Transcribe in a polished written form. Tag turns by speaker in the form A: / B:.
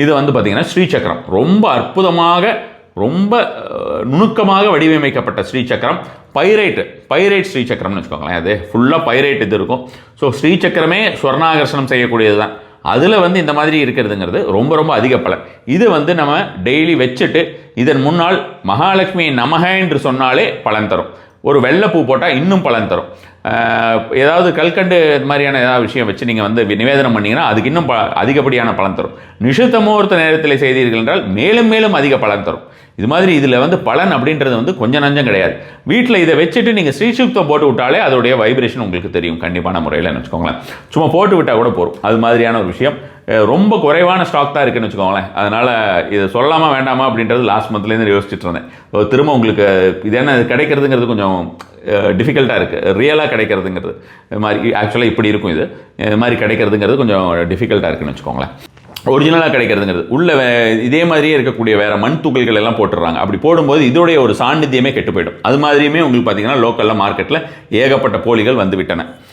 A: இது வந்து பார்த்திங்கன்னா ஸ்ரீசக்கரம் ரொம்ப அற்புதமாக ரொம்ப நுணுக்கமாக வடிவமைக்கப்பட்ட ஸ்ரீசக்கரம். பைரைட் ஸ்ரீசக்கரம்னு வச்சுக்கோங்களேன். அது ஃபுல்லாக பைரைட் இது இருக்கும். ஸோ ஸ்ரீசக்கரமே ஸ்வர்ணாகர்ஷணம் செய்யக்கூடியது தான். அதில் வந்து இந்த மாதிரி இருக்கிறதுங்கிறது ரொம்ப ரொம்ப அதிக பலன். இது வந்து நம்ம டெய்லி வச்சுட்டு இதன் முன்னால் மகாலட்சுமி நமக என்று சொன்னாலே பலன் தரும். ஒரு வெள்ளைப்பூ போட்டால் இன்னும் பலன் தரும். ஏதாவது கல்கண்டு இது மாதிரியான ஏதாவது விஷயம் வச்சு நீங்கள் வந்து நிவேதனம் பண்ணிங்கன்னா அதுக்கு இன்னும் அதிகப்படியான பலன் தரும். நிஷித்த முகூர்த்த நேரத்தில் செய்தீர்கள் என்றால் மேலும் மேலும் அதிக பலன் தரும். இது மாதிரி இதில் வந்து பலன் அப்படின்றது வந்து கொஞ்சம் நஞ்சம் கிடையாது. வீட்டில் இதை வச்சுட்டு நீங்கள் ஸ்ரீசுக்தம் போட்டு விட்டாலே அதோடைய வைப்ரேஷன் உங்களுக்கு தெரியும் கண்டிப்பான முறையில் வச்சுக்கோங்களேன். சும்மா போட்டு விட்டால் கூட போகும். அது மாதிரியான ஒரு விஷயம். ரொம்ப குறைவான ஸ்டாக் தான் இருக்குன்னு வச்சுக்கோங்களேன். அதனால் இதை சொல்லலாமா வேண்டாமா அப்படின்றது லாஸ்ட் மந்த்லேருந்து யோசிச்சுட்டு இருந்தேன். திரும்ப உங்களுக்கு இது என்ன கிடைக்கிறதுங்கிறது கொஞ்சம் டிஃபிகல்ட்டாக இருக்குது. ரியலாக கிடைக்கிறதுங்கிறது இது மாதிரி ஆக்சுவலாக இப்படி இருக்கும். இது மாதிரி கிடைக்கிறதுங்கிறது கொஞ்சம் டிஃபிகல்ட்டாக இருக்குன்னு வச்சுக்கோங்களேன். ஒரிஜினலாக கிடைக்கிறதுங்கிறது உள்ள இதே மாதிரியே இருக்கக்கூடிய வேறு மண் துகள்கள் எல்லாம் போட்டுடுறாங்க. அப்படி போடும்போது இதோடைய ஒரு சாநித்தியமே கெட்டு போயிடும். அது மாதிரியுமே உங்களுக்கு பார்த்தீங்கன்னா லோக்கலில் மார்க்கெட்டில் ஏகப்பட்ட போலிகள் வந்து விட்டன.